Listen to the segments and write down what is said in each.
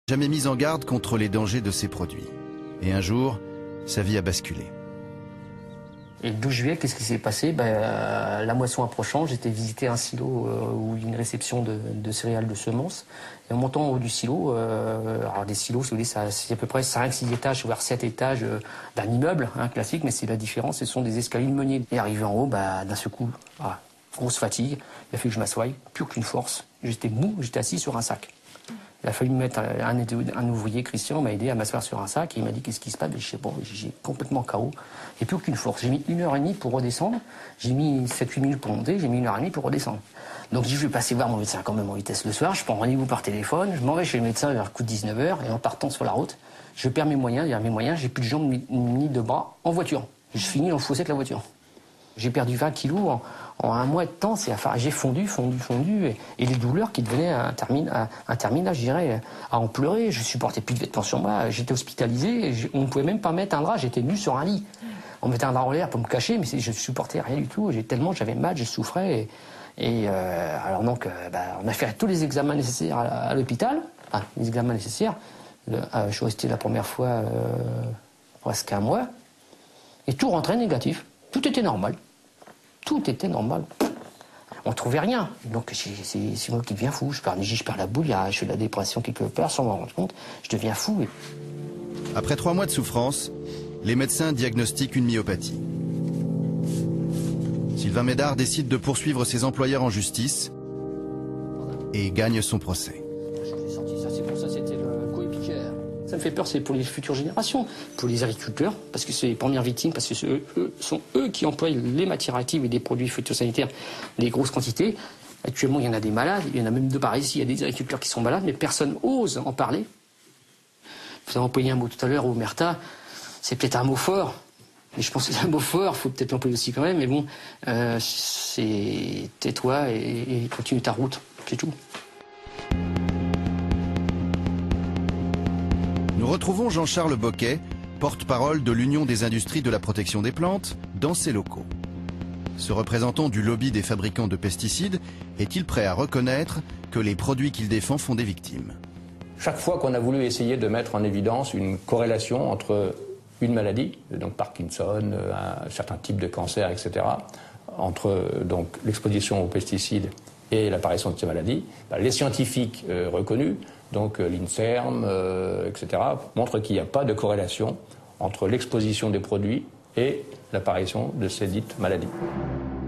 Jamais mis en garde contre les dangers de ces produits. Et un jour, sa vie a basculé. Et le 12 juillet, qu'est-ce qui s'est passé? La moisson approchant, j'étais visiter un silo ou une réception de céréales de semences. Et en montant en haut du silo, alors des silos, si vous voulez, c'est à peu près 5-6 étages, voire 7 étages d'un immeuble classique, mais c'est la différence, ce sont des escaliers de meunier. Et arrivé en haut, d'un seul coup, grosse fatigue, il a fallu que je m'assoie, plus aucune force. J'étais mou, j'étais assis sur un sac. Il a fallu me mettre un ouvrier, Christian, m'a aidé à m'asseoir sur un sac et il m'a dit qu'est-ce qui se passe. Je sais pas, j'ai complètement KO. J'ai plus aucune force. J'ai mis 1h30 pour redescendre. J'ai mis 7-8 minutes pour monter. J'ai mis 1h30 pour redescendre. Donc je vais passer voir mon médecin quand même en vitesse le soir. Je prends rendez-vous par téléphone. Je m'en vais chez le médecin vers le coup de 19h et en partant sur la route, je perds mes moyens. J'ai plus de jambes ni de bras en voiture. Je finis dans le fossé avec la voiture. J'ai perdu 20 kilos en un mois de temps. J'ai fondu. Et les douleurs qui devenaient interminables, je dirais, à en pleurer. Je supportais plus de vêtements sur moi. J'étais hospitalisé. On ne pouvait même pas mettre un drap. J'étais nu sur un lit. On mettait un drap en l'air pour me cacher, mais je supportais rien du tout. J'avais mal, je souffrais. Alors donc, on a fait tous les examens nécessaires à l'hôpital. Les examens nécessaires. Je suis resté la première fois presque un mois. Et tout rentrait négatif. Tout était normal. Tout était normal. On ne trouvait rien. Donc c'est moi qui deviens fou. Je perds la boule, je fais de la dépression quelque part sans m'en rendre compte. Je deviens fou. Après 3 mois de souffrance, les médecins diagnostiquent une myopathie. Sylvain Médard décide de poursuivre ses employeurs en justice et gagne son procès. Ça me fait peur, c'est pour les futures générations, pour les agriculteurs, parce que c'est les premières victimes, parce que sont eux qui emploient les matières actives et des produits phytosanitaires, les grosses quantités. Actuellement, il y en a des malades, il y en a même de par ici, il y a des agriculteurs qui sont malades, mais personne n'ose en parler. Vous avez employé un mot tout à l'heure, omerta, c'est peut-être un mot fort, mais je pense que c'est un mot fort, il faut peut-être l'employer aussi quand même, mais bon, c'est tais-toi et continue ta route, c'est tout. Nous retrouvons Jean-Charles Boquet, porte-parole de l'Union des industries de la protection des plantes, dans ses locaux. Ce représentant du lobby des fabricants de pesticides est-il prêt à reconnaître que les produits qu'il défend font des victimes? Chaque fois qu'on a voulu essayer de mettre en évidence une corrélation entre une maladie, donc Parkinson, un certain type de cancer, etc., entre donc l'exposition aux pesticides et l'apparition de ces maladies, les scientifiques reconnus, donc l'INSERM, etc., montrent qu'il n'y a pas de corrélation entre l'exposition des produits et l'apparition de ces dites maladies.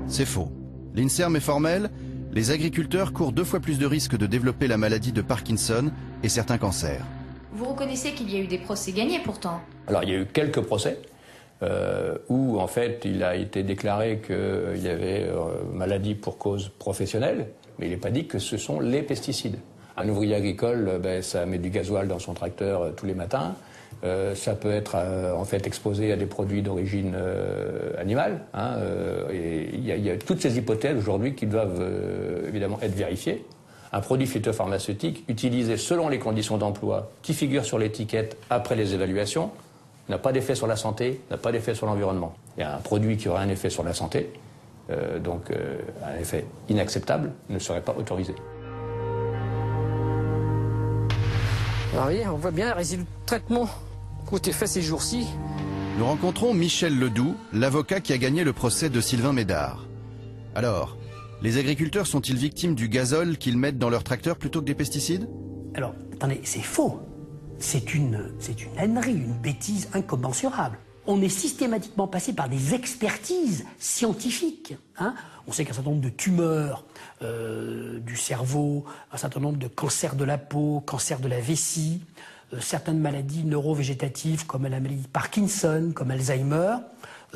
C'est faux. L'INSERM est formel, les agriculteurs courent 2 fois plus de risques de développer la maladie de Parkinson et certains cancers. Vous reconnaissez qu'il y a eu des procès gagnés pourtant? Alors il y a eu quelques procès où en fait il a été déclaré qu'il y avait maladie pour cause professionnelle, mais il n'est pas dit que ce sont les pesticides. Un ouvrier agricole, ça met du gasoil dans son tracteur tous les matins. Ça peut être en fait exposé à des produits d'origine animale. Et il y a toutes ces hypothèses aujourd'hui qui doivent évidemment être vérifiées. Un produit phytopharmaceutique utilisé selon les conditions d'emploi qui figurent sur l'étiquette après les évaluations n'a pas d'effet sur la santé, n'a pas d'effet sur l'environnement. Il y a un produit qui aurait un effet sur la santé, donc un effet inacceptable, ne serait pas autorisé. Alors oui, on voit bien le résidu de traitement qui a été fait ces jours-ci. Nous rencontrons Michel Ledoux, l'avocat qui a gagné le procès de Sylvain Médard. Alors, les agriculteurs sont-ils victimes du gazole qu'ils mettent dans leur tracteur plutôt que des pesticides? Alors, attendez, c'est faux. C'est une ânerie, une bêtise incommensurable. On est systématiquement passé par des expertises scientifiques. On sait qu'un certain nombre de tumeurs du cerveau, un certain nombre de cancers de la peau, cancers de la vessie, certaines maladies neurovégétatives comme la maladie de Parkinson, comme Alzheimer,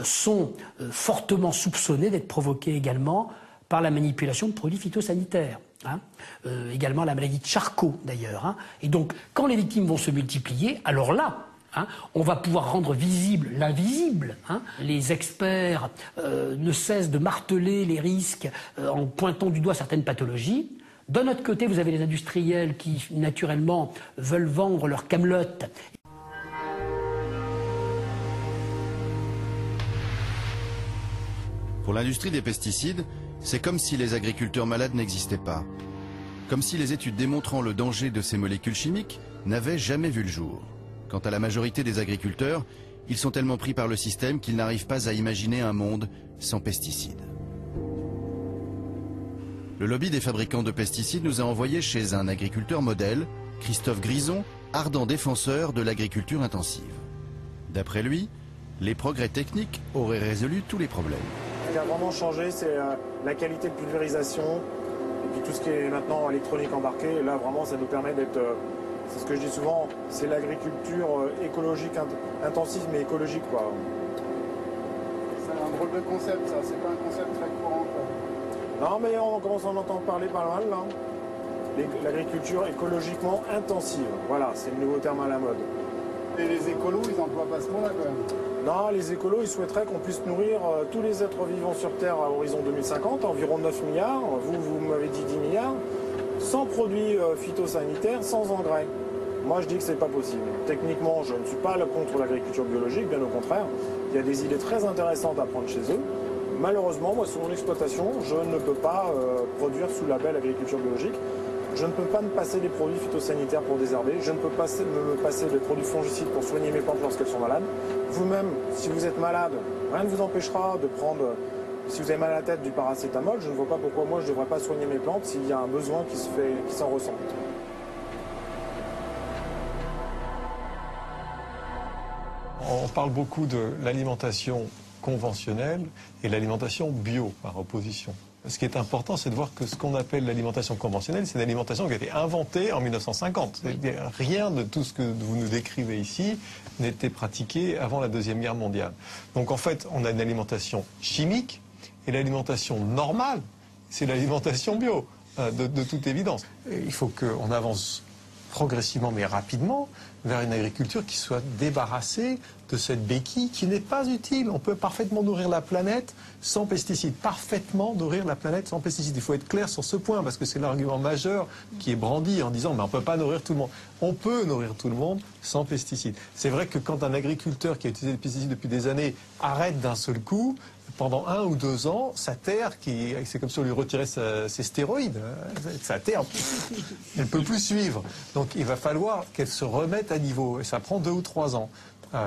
sont fortement soupçonnées d'être provoquées également par la manipulation de produits phytosanitaires. Également la maladie de Charcot d'ailleurs. Et donc quand les victimes vont se multiplier, alors là, on va pouvoir rendre visible l'invisible. Les experts ne cessent de marteler les risques en pointant du doigt certaines pathologies. D'un autre côté, vous avez les industriels qui, naturellement, veulent vendre leur camelote. Pour l'industrie des pesticides, c'est comme si les agriculteurs malades n'existaient pas. Comme si les études démontrant le danger de ces molécules chimiques n'avaient jamais vu le jour. Quant à la majorité des agriculteurs, ils sont tellement pris par le système qu'ils n'arrivent pas à imaginer un monde sans pesticides. Le lobby des fabricants de pesticides nous a envoyés chez un agriculteur modèle, Christophe Grison, ardent défenseur de l'agriculture intensive. D'après lui, les progrès techniques auraient résolu tous les problèmes. Ce qui a vraiment changé, c'est la qualité de pulvérisation et puis tout ce qui est maintenant électronique embarquée. Là, vraiment, ça nous permet d'être... c'est ce que je dis souvent, c'est l'agriculture écologique, intensive mais écologique, quoi. C'est un drôle de concept, ça. C'est pas un concept très courant, quoi. Non, mais on commence à en entendre parler pas mal, là. L'agriculture écologiquement intensive. Voilà, c'est le nouveau terme à la mode. Et les écolos, ils n'emploient pas ce mot-là, quand même. Non, les écolos, ils souhaiteraient qu'on puisse nourrir tous les êtres vivants sur Terre à horizon 2050, environ 9 milliards, vous m'avez dit 10 milliards, sans produits phytosanitaires, sans engrais. Moi, je dis que c'est pas possible. Techniquement, je ne suis pas contre l'agriculture biologique, bien au contraire. Il y a des idées très intéressantes à prendre chez eux. Malheureusement, moi, sur mon exploitation, je ne peux pas produire sous label agriculture biologique. Je ne peux pas me passer des produits phytosanitaires pour désherber. Je ne peux pas me passer des produits fongicides pour soigner mes plantes lorsqu'elles sont malades. Vous-même, si vous êtes malade, rien ne vous empêchera de prendre, si vous avez mal à la tête, du paracétamol. Je ne vois pas pourquoi moi je ne devrais pas soigner mes plantes s'il y a un besoin qui s'en ressent. On parle beaucoup de l'alimentation conventionnelle et l'alimentation bio par opposition. Ce qui est important, c'est de voir que ce qu'on appelle l'alimentation conventionnelle, c'est une alimentation qui a été inventée en 1950. Rien de tout ce que vous nous décrivez ici n'était pratiqué avant la Deuxième Guerre mondiale. Donc en fait, on a une alimentation chimique et l'alimentation normale, c'est l'alimentation bio, de toute évidence. Il faut qu'on avance progressivement mais rapidement vers une agriculture qui soit débarrassée de cette béquille qui n'est pas utile. On peut parfaitement nourrir la planète sans pesticides, parfaitement nourrir la planète sans pesticides. Il faut être clair sur ce point parce que c'est l'argument majeur qui est brandi en disant mais on ne peut pas nourrir tout le monde. On peut nourrir tout le monde sans pesticides. C'est vrai que quand un agriculteur qui a utilisé des pesticides depuis des années arrête d'un seul coup, pendant 1 ou 2 ans, sa terre, c'est comme si on lui retirait ses stéroïdes, sa terre, elle ne peut plus suivre. Donc il va falloir qu'elle se remette à niveau. Et ça prend 2 ou 3 ans.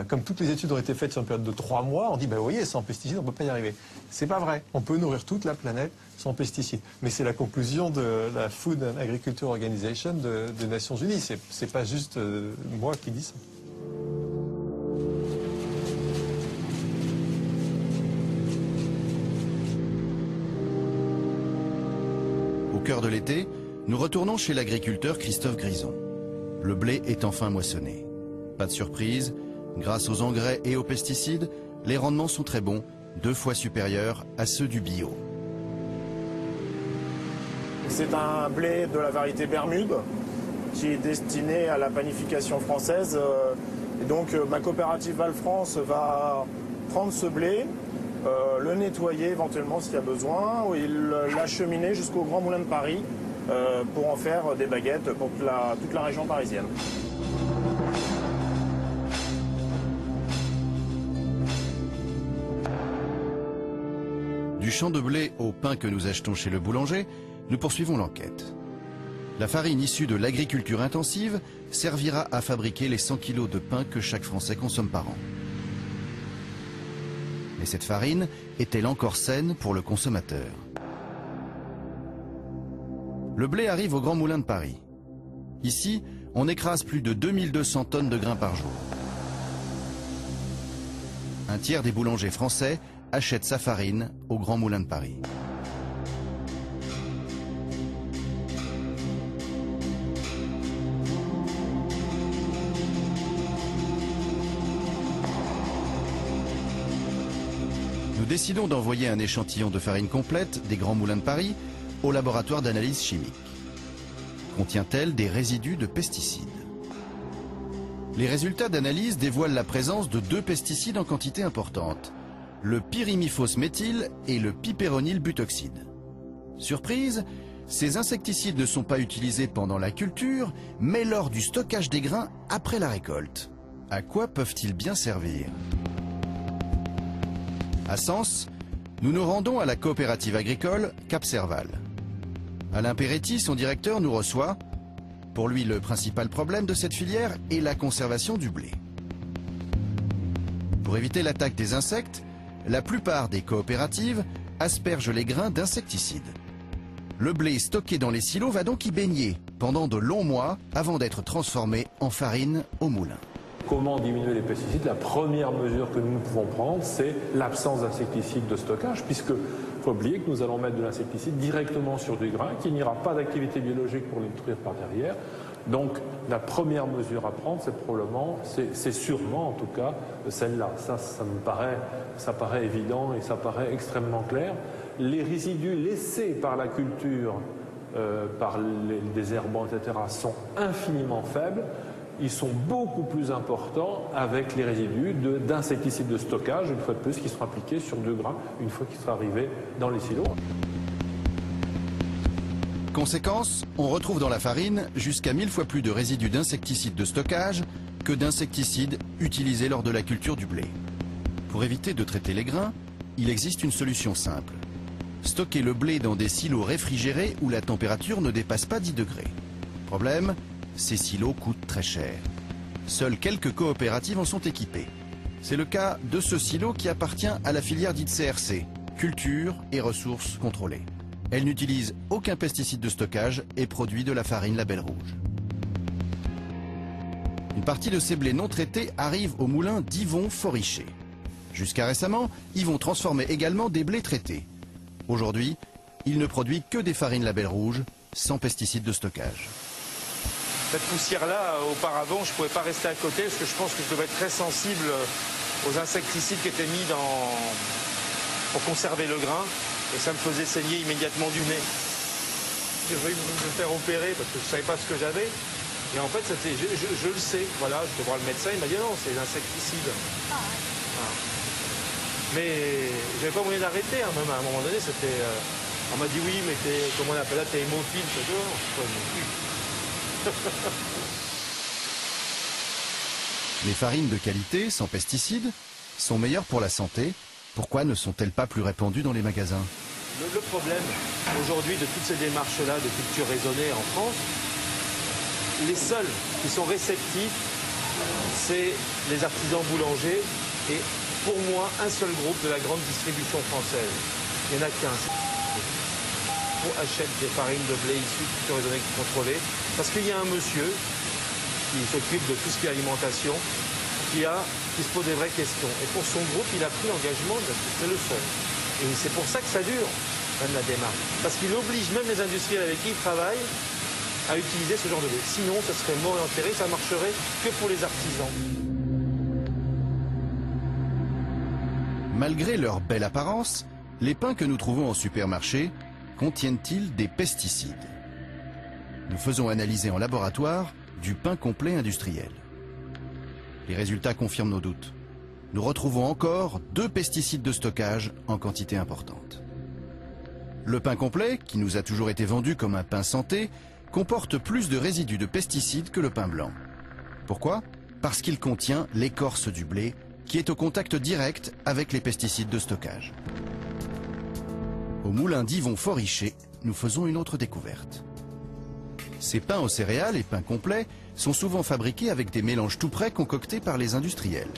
Comme toutes les études ont été faites sur une période de 3 mois, on dit, vous voyez, sans pesticides, on ne peut pas y arriver. C'est pas vrai. On peut nourrir toute la planète sans pesticides. Mais c'est la conclusion de la Food and Agriculture Organization des Nations Unies. C'est pas juste moi qui dis ça. Au cœur de l'été, nous retournons chez l'agriculteur Christophe Grison. Le blé est enfin moissonné. Pas de surprise, grâce aux engrais et aux pesticides, les rendements sont très bons, 2 fois supérieurs à ceux du bio. C'est un blé de la variété Bermude qui est destiné à la panification française. Et donc ma coopérative Val France va prendre ce blé, le nettoyer éventuellement s'il y a besoin, et l'acheminer jusqu'au Grand Moulin de Paris pour en faire des baguettes pour toute la région parisienne. Du champ de blé au pain que nous achetons chez le boulanger, nous poursuivons l'enquête. La farine issue de l'agriculture intensive servira à fabriquer les 100 kilos de pain que chaque Français consomme par an. Mais cette farine est-elle encore saine pour le consommateur? Le blé arrive au Grand Moulin de Paris. Ici, on écrase plus de 2200 tonnes de grains par jour. Un tiers des boulangers français achètent sa farine au Grand Moulin de Paris. Nous décidons d'envoyer un échantillon de farine complète des Grands Moulins de Paris au laboratoire d'analyse chimique. Contient-elle des résidus de pesticides? Les résultats d'analyse dévoilent la présence de 2 pesticides en quantité importante, le pyrimifos méthyle et le piperonil butoxide. Surprise, ces insecticides ne sont pas utilisés pendant la culture, mais lors du stockage des grains après la récolte. À quoi peuvent-ils bien servir? À Sens, nous nous rendons à la coopérative agricole Cap Serval. Alain Peretti, son directeur, nous reçoit. Pour lui, le principal problème de cette filière est la conservation du blé. Pour éviter l'attaque des insectes, la plupart des coopératives aspergent les grains d'insecticides. Le blé stocké dans les silos va donc y baigner pendant de longs mois avant d'être transformé en farine au moulin. Comment diminuer les pesticides? La première mesure que nous pouvons prendre, c'est l'absence d'insecticides de stockage, puisque faut oublier que nous allons mettre de l'insecticide directement sur du grain, qu'il n'y aura pas d'activité biologique pour les détruire par derrière. Donc la première mesure à prendre, c'est probablement, c'est sûrement en tout cas celle-là. Ça paraît évident et ça paraît extrêmement clair. Les résidus laissés par la culture, par les désherbants, etc., sont infiniment faibles. Ils sont beaucoup plus importants avec les résidus d'insecticides de stockage, une fois de plus, qui seront appliqués sur du grain une fois qu'il sera arrivé dans les silos. Conséquence, on retrouve dans la farine jusqu'à 1000 fois plus de résidus d'insecticides de stockage que d'insecticides utilisés lors de la culture du blé. Pour éviter de traiter les grains, il existe une solution simple. Stocker le blé dans des silos réfrigérés où la température ne dépasse pas 10 degrés. Problème, ces silos coûtent très cher. Seules quelques coopératives en sont équipées. C'est le cas de ce silo qui appartient à la filière dite CRC, Culture et Ressources Contrôlées. Elle n'utilise aucun pesticide de stockage et produit de la farine Label Rouge. Une partie de ces blés non traités arrive au moulin d'Yvon Foriché. Jusqu'à récemment, Yvon transformait également des blés traités. Aujourd'hui, il ne produit que des farines Label Rouge, sans pesticides de stockage. Cette poussière-là, auparavant, je ne pouvais pas rester à côté parce que je pense que je devais être très sensible aux insecticides qui étaient mis pour conserver le grain. Et ça me faisait saigner immédiatement du nez. J'ai voulu me faire opérer parce que je ne savais pas ce que j'avais. Et en fait, je le sais. Voilà, je vais voir le médecin, il m'a dit non, c'est l'insecticide. Ah. Voilà. Mais j'avais pas moyen d'arrêter. Hein, même à un moment donné, on m'a dit oui, mais comment on appelle là, t'es hémophile. Je dis non, je suis pas hémophile. Les farines de qualité, sans pesticides, sont meilleures pour la santé. Pourquoi ne sont-elles pas plus répandues dans les magasins? Le problème aujourd'hui de toutes ces démarches-là de culture raisonnée en France, les seuls qui sont réceptifs, c'est les artisans boulangers et pour moi un seul groupe de la grande distribution française. Il n'y en a qu'un. On achète des farines de blé issues de culture raisonnée contrôlée parce qu'il y a un monsieur qui s'occupe de tout ce qui est alimentation qui se pose des vraies questions. Et pour son groupe, il a pris l'engagement, c'est le seul. Et c'est pour ça que ça dure, même la démarche. Parce qu'il oblige même les industriels avec qui il travaille à utiliser ce genre de blé. Sinon, ça serait mort et enterré, ça marcherait que pour les artisans. Malgré leur belle apparence, les pains que nous trouvons en supermarché contiennent-ils des pesticides? Nous faisons analyser en laboratoire du pain complet industriel. Les résultats confirment nos doutes. Nous retrouvons encore 2 pesticides de stockage en quantité importante. Le pain complet, qui nous a toujours été vendu comme un pain santé, comporte plus de résidus de pesticides que le pain blanc. Pourquoi? Parce qu'il contient l'écorce du blé, qui est au contact direct avec les pesticides de stockage. Au moulin d'Yvon Foriché, nous faisons une autre découverte. Ces pains aux céréales et pains complets sont souvent fabriqués avec des mélanges tout prêts concoctés par les industriels.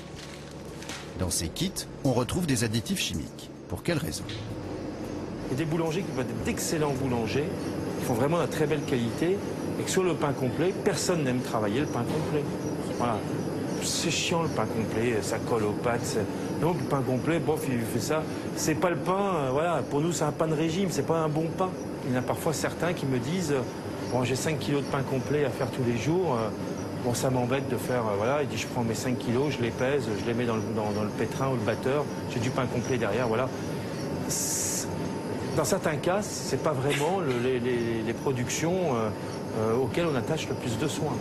Dans ces kits, on retrouve des additifs chimiques. Pour quelles raisons? Il y a des boulangers qui peuvent être d'excellents boulangers, qui font vraiment de très belle qualité, et que sur le pain complet, personne n'aime travailler le pain complet. Voilà. C'est chiant le pain complet, ça colle aux pâtes. Donc le pain complet, bof, il fait ça. C'est pas le pain, voilà, pour nous c'est un pain de régime, c'est pas un bon pain. Il y en a parfois certains qui me disent, bon j'ai 5 kilos de pain complet à faire tous les jours, bon ça m'embête de faire, voilà, il dit je prends mes 5 kilos, je les pèse, je les mets dans le pétrin ou le batteur, j'ai du pain complet derrière, voilà. Dans certains cas, c'est pas vraiment les productions auxquelles on attache le plus de soins.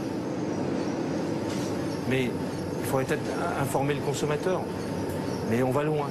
Mais il faudrait peut-être informer le consommateur. Mais on va loin.